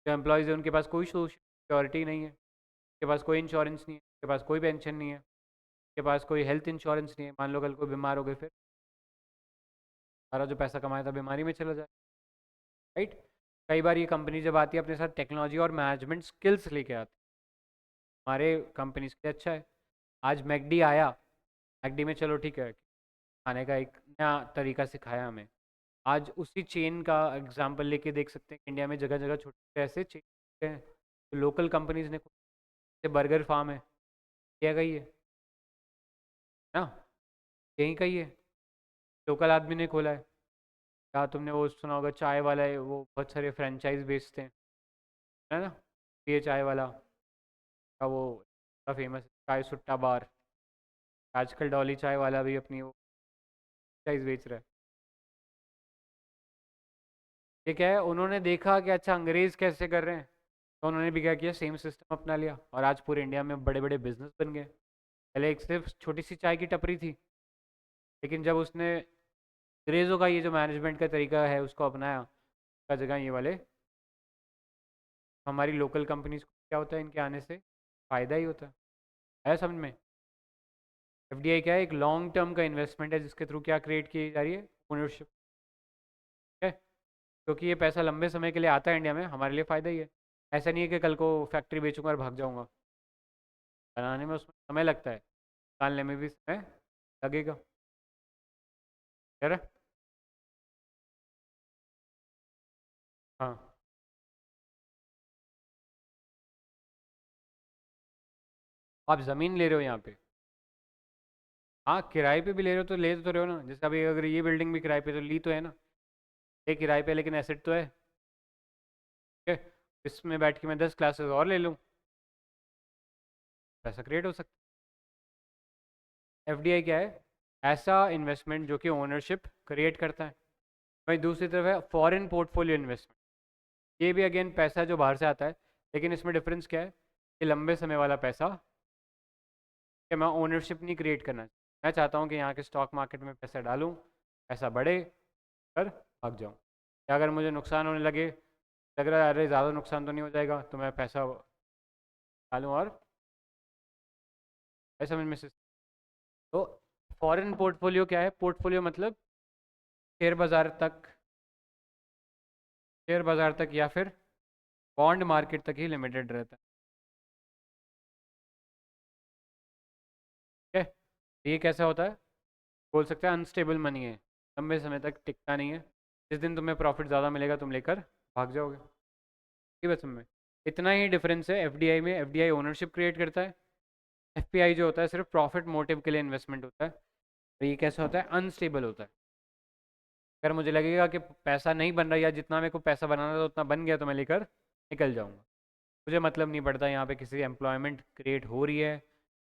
जो एम्प्लॉयज़ है उनके पास कोई सोशल सिक्योरिटी नहीं है, उनके पास कोई इंश्योरेंस नहीं है, उनके पास कोई पेंशन नहीं है, उनके पास कोई हेल्थ इंश्योरेंस नहीं है। मान लो कल को बीमार हो गए, फिर सारा जो पैसा कमाया था बीमारी में चला जाए, राइट? कई बार ये कंपनी जब आती है अपने साथ टेक्नोलॉजी और मैनेजमेंट स्किल्स लेके आती है, हमारे कंपनीज के लिए अच्छा है। आज मैकडी आया, मैकडी में चलो ठीक है, खाने का एक नया तरीका सिखाया हमें। आज उसी चेन का एग्जाम्पल लेके देख सकते हैं कि इंडिया में जगह जगह छोटे ऐसे चेन हैं, तो लोकल कंपनीज ने, जैसे बर्गर फार्म है, क्या का ही है ना, यहीं का ही है, लोकल आदमी ने खोला है। क्या तुमने वो सुना होगा, चाय वाला है, वो बहुत सारे फ्रेंचाइज बेचते हैं, है ना? ये चाय वाला का वो फेमस चाय सुट्टा बार। आजकल डॉली चाय वाला भी अपनी वो फ्रेंचाइज बेच रहा है। ये क्या है? उन्होंने देखा कि अच्छा अंग्रेज कैसे कर रहे हैं, तो उन्होंने भी क्या किया, सेम सिस्टम अपना लिया, और आज पूरे इंडिया में बड़े बड़े बिजनेस बन गए। पहले एक सिर्फ छोटी सी चाय की टपरी थी, लेकिन जब उसने अंग्रेज़ों का ये जो मैनेजमेंट का तरीका है उसको अपनाया, का जगह ये वाले हमारी लोकल कंपनीज को क्या होता है, इनके आने से फ़ायदा ही होता है समझ में? एफडीआई क्या है? एक लॉन्ग टर्म का इन्वेस्टमेंट है जिसके थ्रू क्या क्रिएट की जा रही है? ओनरशिप। है, क्योंकि ये पैसा लंबे समय के लिए आता है इंडिया में, हमारे लिए फ़ायदा ही है। ऐसा नहीं है कि कल को फैक्ट्री बेचूंगा और भाग जाऊंगा। बनाने में उसमें समय लगता है, डालने में भी समय लगेगा। यार, हाँ। आप ज़मीन ले रहे हो यहाँ पे? हाँ, किराए पे भी ले रहे हो तो ले तो रहे हो ना। जैसे अभी अगर ये बिल्डिंग भी किराए पे तो ली तो है ना। ये किराए पे लेकिन एसेट तो है। ठीक है, इसमें बैठ के मैं 10 क्लासेस और ले लूँ, पैसा क्रिएट हो सकता है। एफडीआई क्या है? ऐसा इन्वेस्टमेंट जो कि ओनरशिप क्रिएट करता है। वहीं दूसरी तरफ है फॉरेन पोर्टफोलियो इन्वेस्टमेंट। ये भी अगेन पैसा जो बाहर से आता है, लेकिन इसमें डिफरेंस क्या है? ये लंबे समय वाला पैसा, कि मैं ओनरशिप नहीं क्रिएट करना। मैं चाहता हूँ कि यहाँ के स्टॉक मार्केट में पैसा डालूँ, पैसा बढ़े, पर भाग जाऊँ। या अगर मुझे नुकसान होने लगे, लग रहा है अरे ज़्यादा नुकसान तो नहीं हो जाएगा, तो मैं पैसा डालूँ और ऐसा समझ में से। तो फॉरेन पोर्टफोलियो क्या है? पोर्टफोलियो मतलब शेयर बाजार तक, शेयर बाजार तक या फिर बॉन्ड मार्केट तक ही लिमिटेड रहता है। ठीक है, ये कैसा होता है? बोल सकते हैं अनस्टेबल मनी है, लंबे समय तक टिकता नहीं है। जिस दिन तुम्हें प्रॉफिट ज़्यादा मिलेगा तुम लेकर भाग जाओगे। ये बस में इतना ही डिफरेंस है। एफडीआई में एफडीआई ओनरशिप क्रिएट करता है, एफपीआई जो होता है सिर्फ प्रॉफिट मोटिव के लिए इन्वेस्टमेंट होता है। तो ये कैसा होता है? अनस्टेबल होता है। अगर मुझे लगेगा कि पैसा नहीं बन रहा, या जितना मेरे को पैसा बनाना था उतना बन गया, तो मैं लेकर निकल जाऊंगा। मुझे मतलब नहीं पड़ता यहाँ पे किसी एम्प्लॉयमेंट क्रिएट हो रही है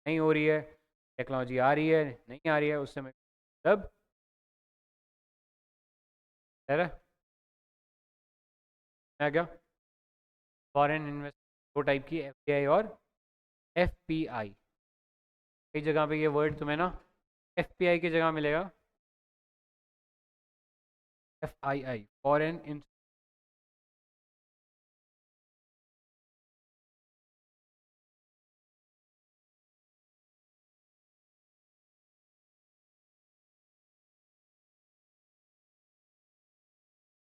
नहीं हो रही है, टेक्नोलॉजी आ रही है नहीं आ रही है, उससे मैं तब है ना। मैं क्या, फॉरेन इन्वेस्ट दो टाइप की, एफडीआई और एफपीआई। कई जगह पे ये वर्ड तुम्हें ना एफपीआई की जगह मिलेगा एफआईआई, फॉरेन इन।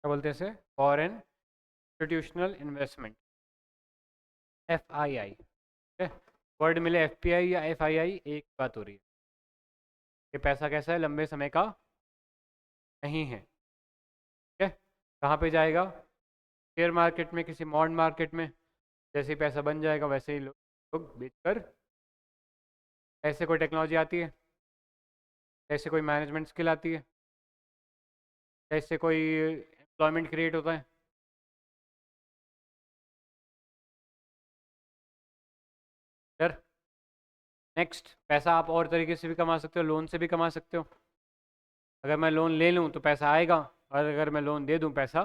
क्या बोलते हैं इसे? Foreign institutional investment, FII. ठीक है, वर्ड मिले एफपीआई या एफआईआई, एक बात हो रही है। ये पैसा कैसा है? लंबे समय का नहीं है। ठीक है, कहाँ पे जाएगा? शेयर मार्केट में, किसी मॉड मार्केट में। जैसे ही पैसा बन जाएगा वैसे ही लोग लोग बेचकर, ऐसे कोई टेक्नोलॉजी आती है, ऐसे कोई मैनेजमेंट स्किल आती है, ऐसे कोई एम्प्लॉयमेंट क्रिएट होता है। फिर नेक्स्ट, पैसा आप और तरीके से भी कमा सकते हो, लोन से भी कमा सकते हो। अगर मैं लोन ले लूँ तो पैसा आएगा, और अगर मैं लोन दे दूँ पैसा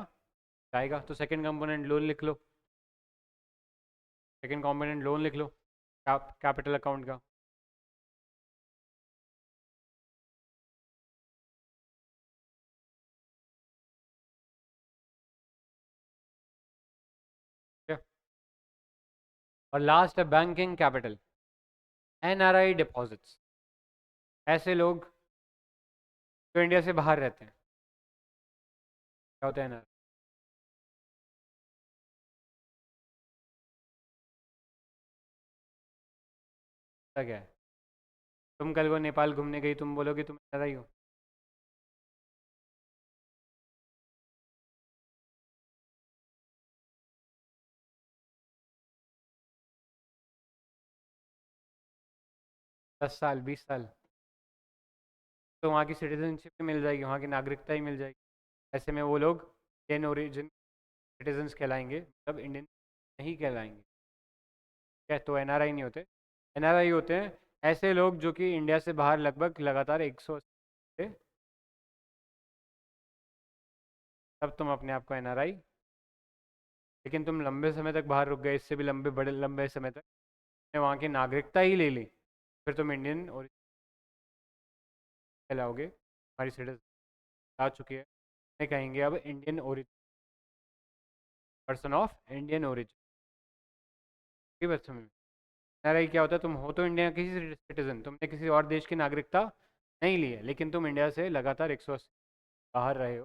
आएगा। तो सेकंड कंपोनेंट लोन लिख लो, सेकंड कंपोनेंट लोन लिख लो, कैपिटल अकाउंट का। ठीक है, और लास्ट है बैंकिंग कैपिटल, एनआरआई डिपॉजिट्स। ऐसे लोग जो इंडिया से बाहर रहते हैं। क्या होता है एनआरआई? क्या है? तुम कल को नेपाल घूमने गई, तुम बोलोगे तुम एनआरआई हो? 10 साल 20 साल, तो वहाँ की सिटीजनशिप ही मिल जाएगी, वहाँ की नागरिकता ही मिल जाएगी। ऐसे में वो लोग इंडियन ओरिजिन सिटीजन्स कहलाएंगे, मतलब इंडियन नहीं कहलाएंगे। क्या? तो एनआरआई नहीं होते। एनआरआई होते हैं ऐसे लोग जो कि इंडिया से बाहर लगभग लगातार 100 से, तब तुम अपने आप को एनआरआई। लेकिन तुम लंबे समय तक बाहर रुक गए, इससे भी लंबे बड़े लंबे समय तक, ने वहाँ की नागरिकता ही ले ली, फिर तुम इंडियन और कहलाओगे। हमारी सिटीजन आ चुकी है, नहीं कहेंगे अब Indian origin, person of Indian origin. की बात समझ में? एनआरआई क्या होता है? तुम हो तो इंडिया की सिटीजन, तुमने किसी और देश की नागरिकता नहीं ली है, लेकिन तुम इंडिया से लगातार 180 बाहर रहे हो,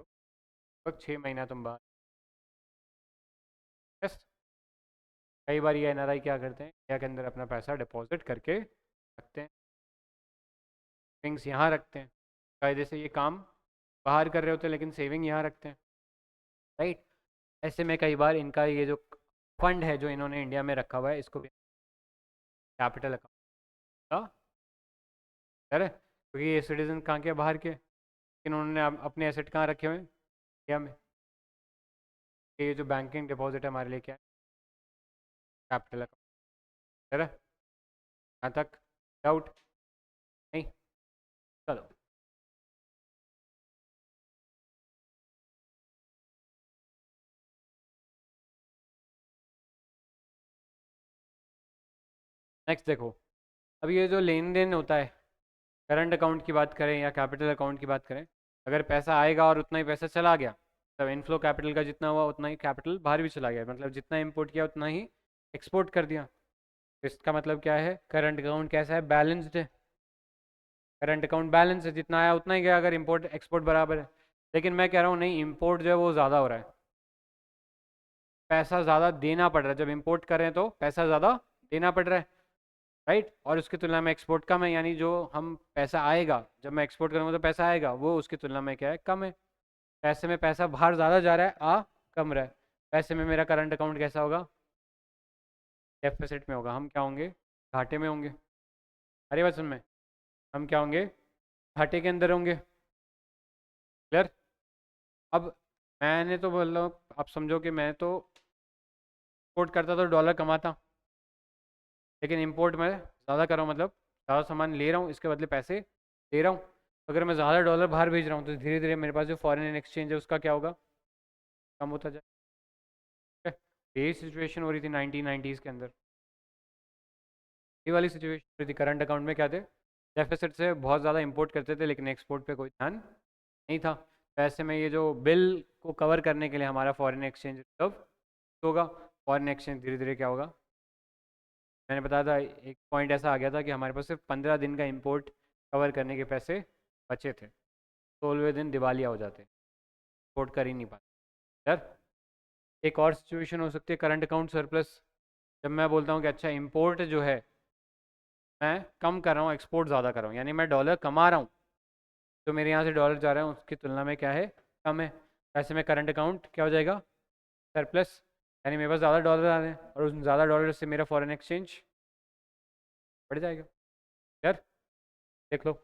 लगभग 6 महीना तुम बाहर। यस। कई बार ये एनआरआई क्या करते हैं, इंडिया के अंदर अपना पैसा डिपॉजिट करके रखते हैं, सेविंग्स यहाँ रखते हैं, कायदे से ये काम बाहर कर रहे होते हैं लेकिन सेविंग यहाँ रखते हैं, राइट। ऐसे में कई बार इनका ये जो फंड है जो इन्होंने इंडिया में रखा हुआ है इसको भी कैपिटल अकाउंट सर है, क्योंकि ये सिटीजन कहाँ के, बाहर के, लेकिन उन्होंने अपने एसेट कहाँ रखे हुए हैं, इंडिया में। ये जो बैंकिंग डिपॉजिट है हमारे लिए क्या है, कैपिटल अकाउंट, सर है। यहाँ तक डाउट नहीं? चलो नेक्स्ट देखो। अब ये जो लेन देन होता है, करंट अकाउंट की बात करें या कैपिटल अकाउंट की बात करें, अगर पैसा आएगा और उतना ही पैसा चला गया, तब इनफ्लो कैपिटल का जितना हुआ उतना ही कैपिटल बाहर भी चला गया, मतलब जितना इंपोर्ट किया उतना ही एक्सपोर्ट कर दिया। तो इसका मतलब क्या है, करंट अकाउंट कैसा है, बैलेंस्ड है। करंट अकाउंट बैलेंस है, जितना आया उतना ही गया अगर इंपोर्ट एक्सपोर्ट बराबर है। लेकिन मैं कह रहा हूँ नहीं, इंपोर्ट जो है वो ज़्यादा हो रहा है, पैसा ज़्यादा देना पड़ रहा है, जब इंपोर्ट कर रहे हैं तो पैसा ज़्यादा देना पड़ रहा है, राइट। और उसकी तुलना में एक्सपोर्ट कम है, यानी जो हम पैसा आएगा जब मैं एक्सपोर्ट करूँगा तो पैसा आएगा वो उसकी तुलना में क्या है, कम है। पैसे में पैसा बाहर ज़्यादा जा रहा है, आ कम रहा है। पैसे में मेरा करंट अकाउंट कैसा होगा, डेफिसिट में होगा, हम क्या होंगे, घाटे में होंगे। अरे बात सुन में, हम क्या होंगे, घाटे के अंदर होंगे। क्लियर। अब मैंने तो बोल रहा हूँ, आप समझो कि मैं तो एक्सपोर्ट करता तो डॉलर कमाता, लेकिन इंपोर्ट में ज़्यादा कर रहा हूँ, मतलब ज़्यादा सामान ले रहा हूँ, इसके बदले पैसे दे रहा हूँ। अगर मैं ज़्यादा डॉलर बाहर भेज रहा हूँ तो धीरे धीरे मेरे पास जो फॉरेन एक्सचेंज है उसका क्या होगा, कम होता जाए। यही सिचुएशन हो रही थी 1990s के अंदर, ये वाली सिचुएशन हो रही थी। करंट अकाउंट में क्या थे, डेफिसिट से बहुत ज़्यादा इंपोर्ट करते थे लेकिन एक्सपोर्ट पे कोई ध्यान नहीं था। तो ऐसे में ये जो बिल को कवर करने के लिए हमारा फॉरेन एक्सचेंज कब होगा, फॉरेन एक्सचेंज धीरे धीरे क्या होगा, मैंने बताया था एक पॉइंट ऐसा आ गया था कि हमारे पास सिर्फ 15 दिन का इंपोर्ट कवर करने के पैसे बचे थे, 16वें दिन दिवालिया हो जाते, इंपोर्ट कर ही नहीं पाते। यार एक और सिचुएशन हो सकती है करंट अकाउंट सरप्लस, जब मैं बोलता हूँ कि अच्छा इंपोर्ट जो है मैं कम कर रहा हूँ, एक्सपोर्ट ज़्यादा कर रहा हूँ, यानी मैं डॉलर कमा रहा हूँ, तो मेरे यहाँ से डॉलर जा रहे हैं उसकी तुलना में क्या है, कम है। ऐसे में करंट अकाउंट क्या हो जाएगा, सरप्लस, यानी मेरे पास ज़्यादा डॉलर आ रहे हैं और उस ज़्यादा डॉलर से मेरा फॉरेन एक्सचेंज बढ़ जाएगा। यार देख लो।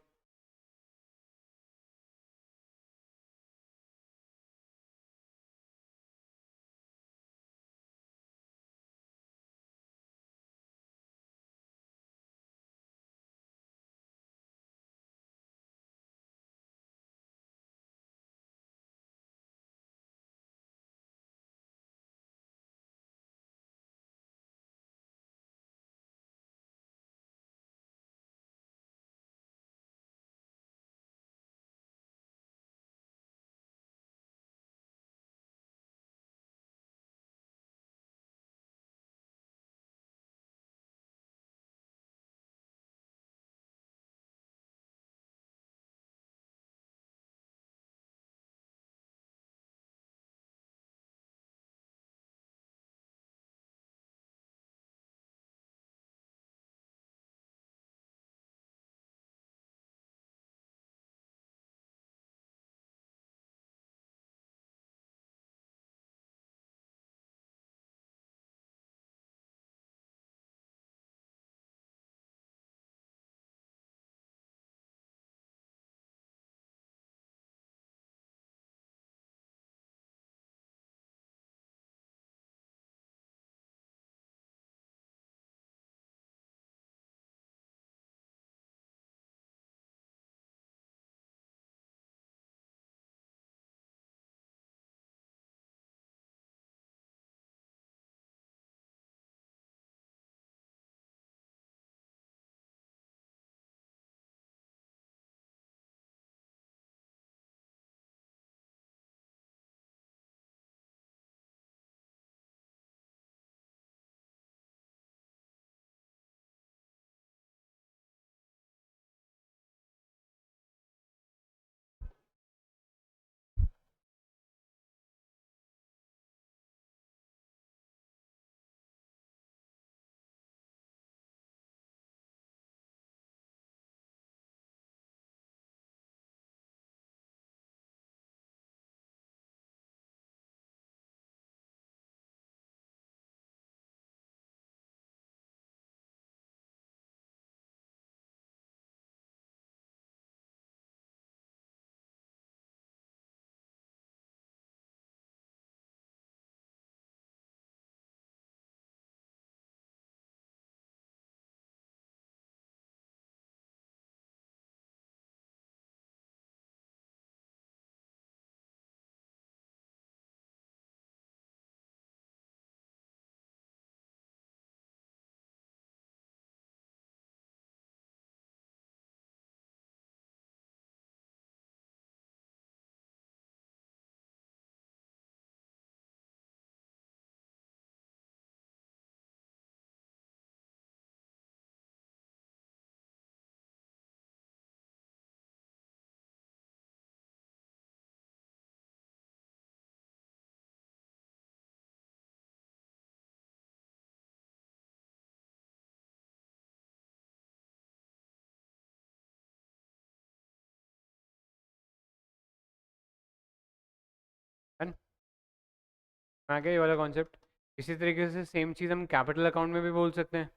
आ गया ये वाला कॉन्सेप्ट। इसी तरीके से सेम चीज़ हम कैपिटल अकाउंट में भी बोल सकते हैं।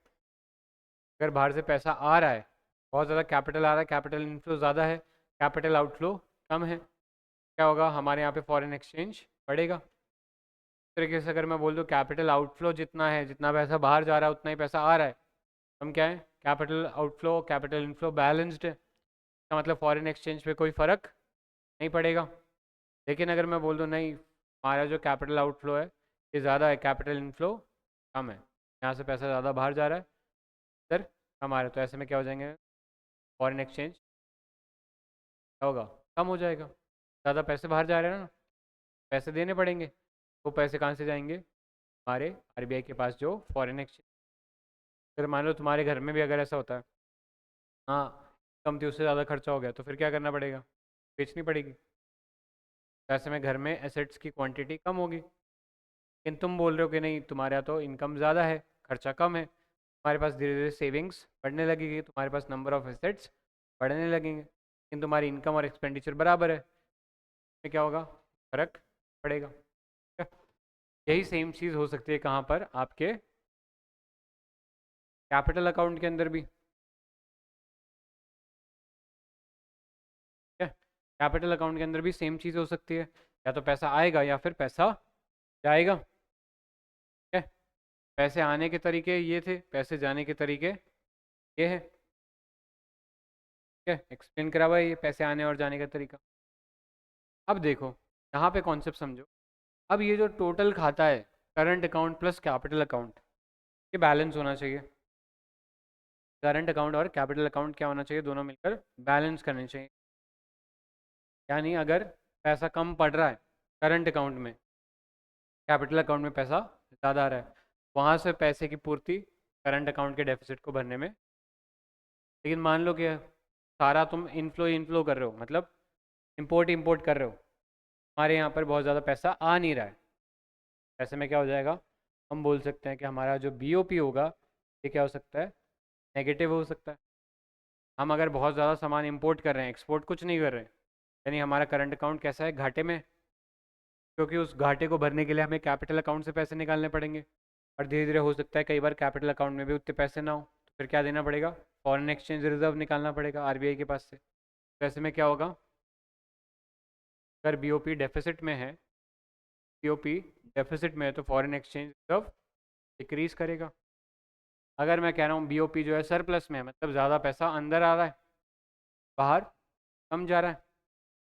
अगर बाहर से पैसा आ रहा है, बहुत ज़्यादा कैपिटल आ रहा है, कैपिटल इनफ्लो ज़्यादा है, कैपिटल आउटफ्लो कम है, क्या होगा, हमारे यहाँ पे फॉरेन एक्सचेंज बढ़ेगा। इस तरीके से अगर मैं बोल दूँ कैपिटल आउटफ्लो जितना है, जितना पैसा बाहर जा रहा है उतना ही पैसा आ रहा है, हम क्या है, capital outflow capital inflow balanced है, इसका मतलब फॉरेन एक्सचेंज पे कोई फ़र्क नहीं पड़ेगा। लेकिन अगर मैं बोल दूँ नहीं, हमारा जो कैपिटल आउटफ्लो है ये ज़्यादा है, कैपिटल इनफ्लो कम है, यहाँ से पैसा ज़्यादा बाहर जा रहा है, इधर कम आ रहा है, तो ऐसे में क्या हो जाएंगे, फॉरेन एक्सचेंज क्या होगा, कम हो जाएगा। ज़्यादा पैसे बाहर जा रहे हैं ना, पैसे देने पड़ेंगे, वो पैसे कहाँ से जाएंगे, हमारे आरबीआई के पास जो फॉरेन एक्सचेंज। अगर मान लो तुम्हारे घर में भी अगर ऐसा होता है, हाँ, कम थी उससे ज़्यादा खर्चा हो गया, तो फिर क्या करना पड़ेगा, बेचनी पड़ेगी। तो ऐसे में घर में एसेट्स की क्वांटिटी कम होगी। लेकिन तुम बोल रहे हो कि नहीं, तुम्हारे यहाँ तो इनकम ज़्यादा है, खर्चा कम है, तुम्हारे पास धीरे धीरे सेविंग्स बढ़ने लगेगी, तुम्हारे पास नंबर ऑफ एसेट्स बढ़ने लगेंगे, लेकिन तुम्हारी इनकम और एक्सपेंडिचर बराबर है, में क्या होगा, फर्क पड़ेगा। ठीक है? यही सेम चीज़ हो सकती है कहाँ पर, आपके कैपिटल अकाउंट के अंदर भी। ठीक है, कैपिटल अकाउंट के अंदर भी सेम चीज़ हो सकती है, या तो पैसा आएगा या फिर पैसा जाएगा। ठीक है, पैसे आने के तरीके ये थे, पैसे जाने के तरीके ये है। ठीक है, एक्सप्लेन करा हुआ है ये पैसे आने और जाने का तरीका। अब देखो, यहाँ पे कॉन्सेप्ट समझो। अब ये जो टोटल खाता है, current account plus capital account, ये बैलेंस होना चाहिए। करंट अकाउंट और कैपिटल अकाउंट क्या होना चाहिए, दोनों मिलकर बैलेंस करने चाहिए। यानी अगर पैसा कम पड़ रहा है करंट अकाउंट में, कैपिटल अकाउंट में पैसा ज़्यादा आ रहा है, वहाँ से पैसे की पूर्ति करंट अकाउंट के डेफिसिट को भरने में। लेकिन मान लो कि सारा तुम इनफ्लो इनफ्लो कर रहे हो, मतलब इंपोर्ट इंपोर्ट कर रहे हो, हमारे यहाँ पर बहुत ज़्यादा पैसा आ नहीं रहा है, ऐसे में क्या हो जाएगा, हम बोल सकते हैं कि हमारा जो बीओपी होगा ये क्या हो सकता है, नेगेटिव हो सकता है। हम अगर बहुत ज़्यादा सामान इंपोर्ट कर रहे हैं, एक्सपोर्ट कुछ नहीं कर रहे हैं, यानी हमारा करंट अकाउंट कैसा है, घाटे में, क्योंकि उस घाटे को भरने के लिए हमें कैपिटल अकाउंट से पैसे निकालने पड़ेंगे। और धीरे धीरे हो सकता है कई बार कैपिटल अकाउंट में भी उतने पैसे ना हो, तो फिर क्या देना पड़ेगा, फॉरेन एक्सचेंज रिजर्व निकालना पड़ेगा आरबीआई के पास से। तो ऐसे में क्या होगा, अगर बीओपी डेफिसिट में है, बीओपी डेफिसिट में है तो फॉरेन एक्सचेंज रिजर्व डिक्रीज करेगा। अगर मैं कह रहा हूँ बीओपी जो है सरप्लस में है, मतलब ज़्यादा पैसा अंदर आ रहा है, बाहर कम जा रहा है,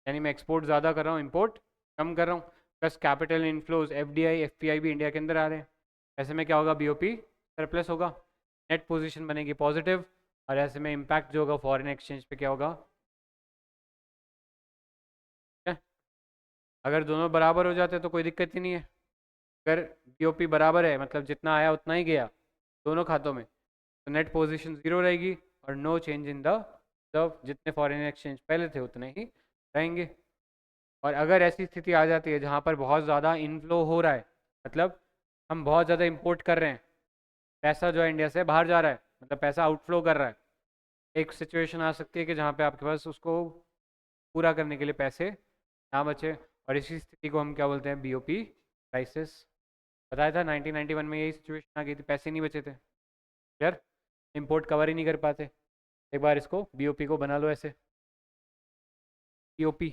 यानी मैं एक्सपोर्ट ज़्यादा कर रहा हूँ, इंपोर्ट कम कर रहा हूँ, plus capital inflows FDI FPI भी इंडिया के अंदर आ रहे हैं, ऐसे में क्या होगा, बीओपी सरप्लस होगा, नेट पोजीशन बनेगी पॉजिटिव, और ऐसे में इम्पैक्ट जो होगा फॉरेन एक्सचेंज पे क्या होगा। ठीक है, अगर दोनों बराबर हो जाते तो कोई दिक्कत ही नहीं है। अगर बीओपी बराबर है, मतलब जितना आया उतना ही गया दोनों खातों में, तो नेट पोजीशन जीरो रहेगी और no change in the reserve, जितने फॉरेन एक्सचेंज पहले थे उतने ही रहेंगे। और अगर ऐसी स्थिति आ जाती है जहाँ पर बहुत ज़्यादा इनफ्लो हो रहा है, मतलब हम बहुत ज़्यादा इंपोर्ट कर रहे हैं, पैसा जो है इंडिया से बाहर जा रहा है, मतलब पैसा आउटफ्लो कर रहा है, एक सिचुएशन आ सकती है कि जहाँ पे आपके पास उसको पूरा करने के लिए पैसे ना बचे, और इसी स्थिति को हम क्या बोलते हैं, बीओपी क्राइसिस। बताया था 1991 में यही सिचुएशन आ गई थी, पैसे नहीं बचे थे, यार इंपोर्ट कवर ही नहीं कर पाते। एक बार इसको बीओपी को बना लो ऐसे, बीओपी